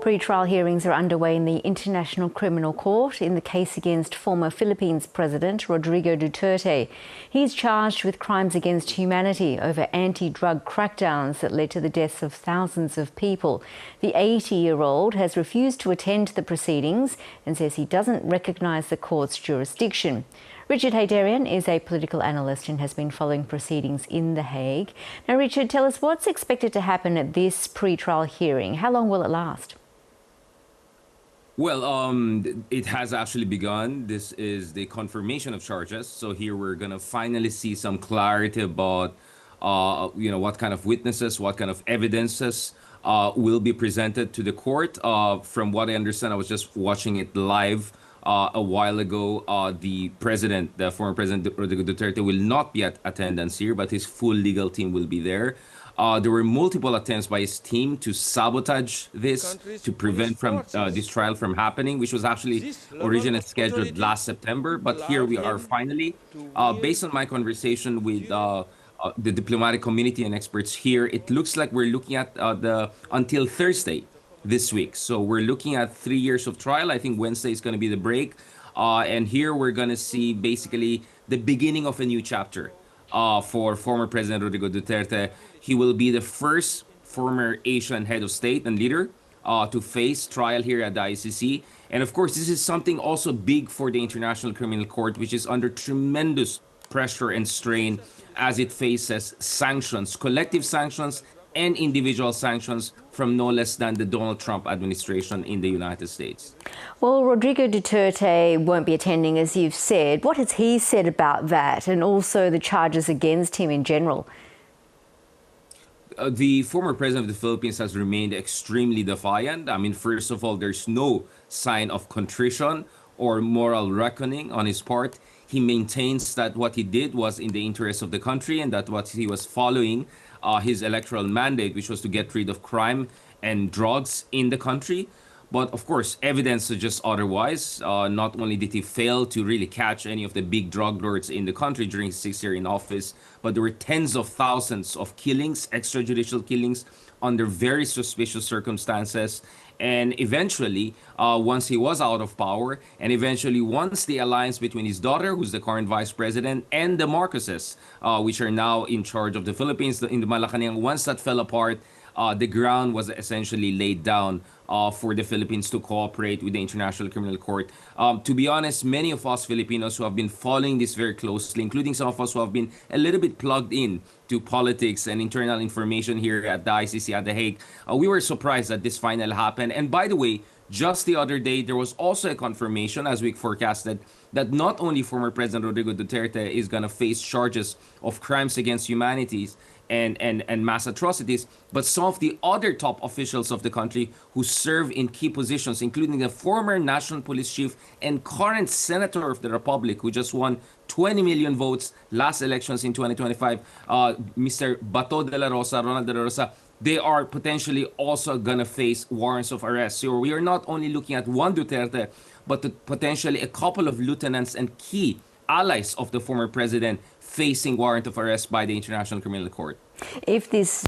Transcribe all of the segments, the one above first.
Pre-trial hearings are underway in the International Criminal Court in the case against former Philippines President Rodrigo Duterte. He's charged with crimes against humanity over anti-drug crackdowns that led to the deaths of thousands of people. The 80-year-old has refused to attend the proceedings and says he doesn't recognise the court's jurisdiction. Richard Heydarian is a political analyst and has been following proceedings in The Hague. Now, Richard, tell us what's expected to happen at this pre-trial hearing. How long will it last? Well, it has actually begun. This is the confirmation of charges. So here we're going to finally see some clarity about, what kind of witnesses, what kind of evidences will be presented to the court. From what I understand, I was just watching it live a while ago. The former president, Rodrigo Duterte, will not be at attendance here, but his full legal team will be there. There were multiple attempts by his team to sabotage this, to prevent this trial from happening, which was actually originally scheduled last September. But here we are finally. Based on my conversation with the diplomatic community and experts here, it looks like we're looking at until Thursday this week. So we're looking at 3 years of trial. I think Wednesday is going to be the break. And here we're going to see basically the beginning of a new chapter for former President Rodrigo Duterte. He will be the first former Asian head of state and leader to face trial here at the ICC. And of course, this is something also big for the International Criminal Court, which is under tremendous pressure and strain as it faces sanctions, collective sanctions and individual sanctions from no less than the Donald Trump administration in the United States. Well, Rodrigo Duterte won't be attending, as you've said. What has he said about that and also the charges against him in general? The former president of the Philippines has remained extremely defiant. I mean, first of all, there's no sign of contrition or moral reckoning on his part. He maintains that what he did was in the interest of the country and that what he was following his electoral mandate, which was to get rid of crime and drugs in the country. But of course, evidence suggests otherwise. Not only did he fail to really catch any of the big drug lords in the country during his 6 years in office, but there were tens of thousands of killings, extrajudicial killings, under very suspicious circumstances. And eventually, once he was out of power, and eventually once the alliance between his daughter, who's the current vice president, and the Marcoses, which are now in charge of the Philippines in the Malacanang, once that fell apart, the ground was essentially laid down for the Philippines to cooperate with the International Criminal Court. To be honest, many of us Filipinos who have been following this very closely, including some of us who have been a little bit plugged in to politics and internal information here at the ICC at The Hague, we were surprised that this finally happened. And by the way, just the other day, there was also a confirmation, as we forecasted, that not only former President Rodrigo Duterte is going to face charges of crimes against humanity and mass atrocities, but some of the other top officials of the country who serve in key positions, including the former National Police Chief and current Senator of the Republic, who just won 20 million votes last elections in 2025, Mr. Bato de la Rosa, Ronald de la Rosa, they are potentially also going to face warrants of arrest. So we are not only looking at one Duterte, but potentially a couple of lieutenants and key allies of the former president facing warrant of arrest by the International Criminal Court. If this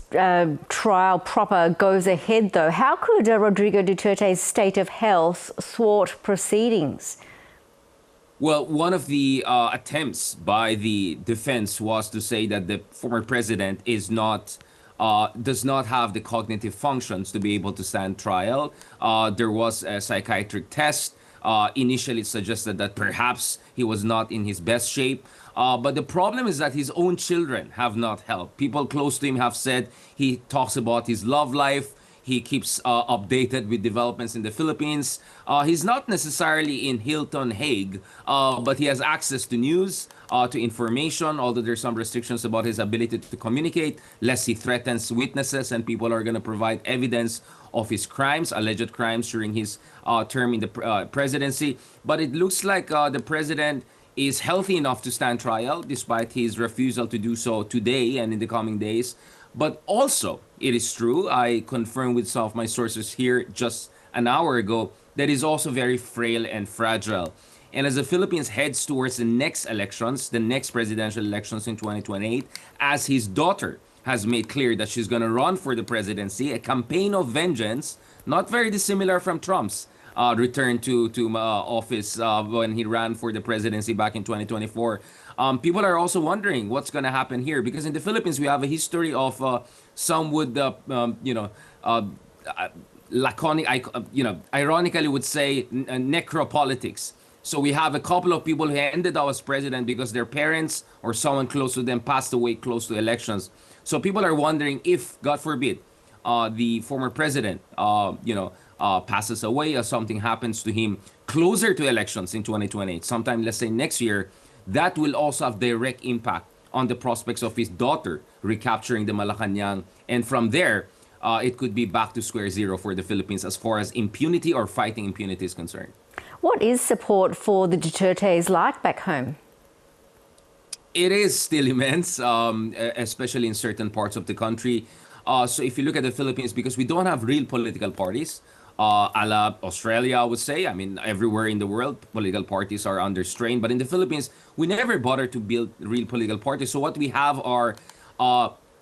trial proper goes ahead, though, how could Rodrigo Duterte's state of health thwart proceedings? Well, one of the attempts by the defense was to say that the former president does not have the cognitive functions to be able to stand trial. There was a psychiatric test. Initially, it suggested that perhaps he was not in his best shape. But the problem is that his own children have not helped. People close to him have said he talks about his love life. He keeps updated with developments in the Philippines. He's not necessarily in Hilton, Hague, but he has access to news, to information, although there's some restrictions about his ability to communicate, lest he threatens witnesses and people are going to provide evidence of his crimes, alleged crimes during his term in the presidency. But it looks like the president is healthy enough to stand trial, despite his refusal to do so today and in the coming days. But also, it is true, I confirmed with some of my sources here just an hour ago, that he's also very frail and fragile. And as the Philippines heads towards the next elections, the next presidential elections in 2028, as his daughter has made clear that she's going to run for the presidency, a campaign of vengeance not very dissimilar from Trump's return to office when he ran for the presidency back in 2024. People are also wondering what's going to happen here, because in the Philippines we have a history of some would laconic, ironically would say necropolitics. So we have a couple of people who ended up as president because their parents or someone close to them passed away close to elections. So people are wondering if, God forbid, the former president, passes away or something happens to him closer to elections in 2028, sometime, let's say next year, that will also have direct impact on the prospects of his daughter recapturing the Malacanang. And from there, it could be back to square zero for the Philippines as far as impunity or fighting impunity is concerned. What is support for the Dutertes like back home? It is still immense, especially in certain parts of the country. So if you look at the Philippines, because we don't have real political parties, a la Australia, I would say. I mean, everywhere in the world, political parties are under strain. But in the Philippines, we never bother to build real political parties. So what we have are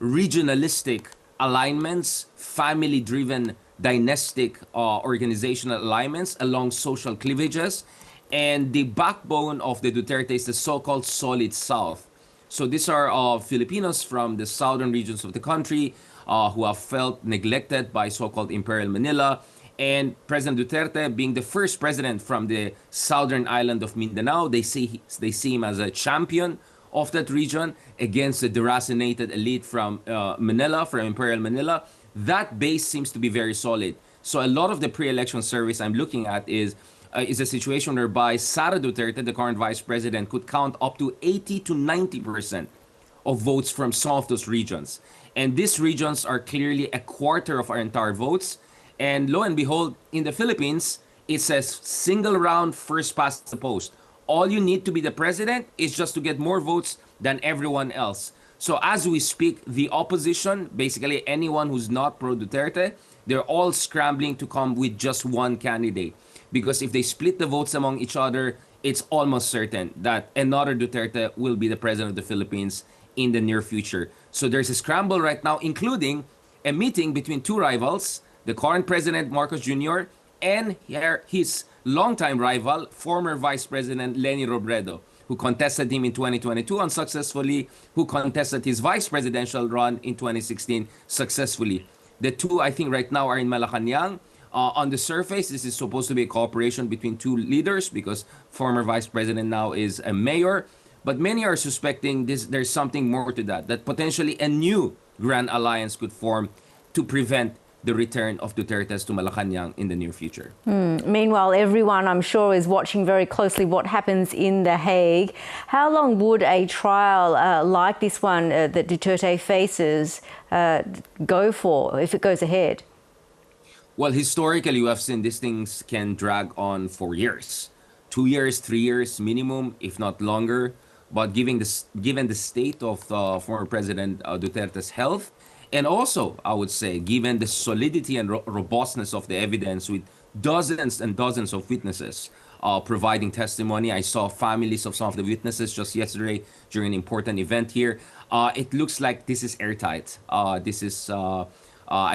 regionalistic alignments, family-driven dynastic organizational alignments along social cleavages. And the backbone of the Duterte is the so-called solid South. So these are Filipinos from the southern regions of the country who have felt neglected by so-called Imperial Manila. And President Duterte, being the first president from the southern island of Mindanao, they see him as a champion of that region against the deracinated elite from Manila, from Imperial Manila. That base seems to be very solid. So a lot of the pre-election surveys I'm looking at is a situation whereby Sara Duterte, the current vice president, could count up to 80 to 90% of votes from some of those regions. And these regions are clearly a quarter of our entire votes. And lo and behold, in the Philippines, it says single round, first past the post. All you need to be the president is just to get more votes than everyone else. So as we speak, the opposition, basically anyone who's not pro-Duterte, they're all scrambling to come with just one candidate. Because if they split the votes among each other, it's almost certain that another Duterte will be the president of the Philippines in the near future. So there's a scramble right now, including a meeting between two rivals, the current president, Marcos Jr., and his longtime rival, former Vice President Leni Robredo, who contested him in 2022 unsuccessfully, who contested his vice presidential run in 2016 successfully. The two, I think, right now are in Malacanang. On the surface, this is supposed to be a cooperation between two leaders because former vice president now is a mayor. But many are suspecting there's something more to that potentially a new grand alliance could form to prevent the return of Duterte's to Malacanang in the near future. Meanwhile, everyone, I'm sure, is watching very closely what happens in The Hague. How long would a trial like this one that Duterte faces go for if it goes ahead? Well, historically, you have seen these things can drag on for years. 2 years, 3 years minimum, if not longer. But given the state of former President Duterte's health, and also, I would say, given the solidity and robustness of the evidence with dozens and dozens of witnesses providing testimony. I saw families of some of the witnesses just yesterday during an important event here. It looks like this is airtight. I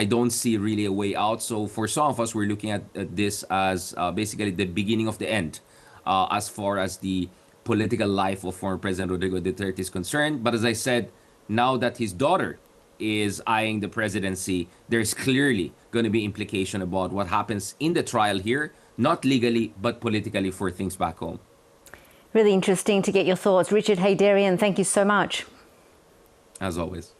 don't see really a way out. So for some of us, we're looking at this as basically the beginning of the end as far as the political life of former President Rodrigo Duterte is concerned. But as I said, now that his daughter is eyeing the presidency, there's clearly going to be implication about what happens in the trial here, not legally, but politically for things back home. Really interesting to get your thoughts. Richard Heydarian, thank you so much. As always.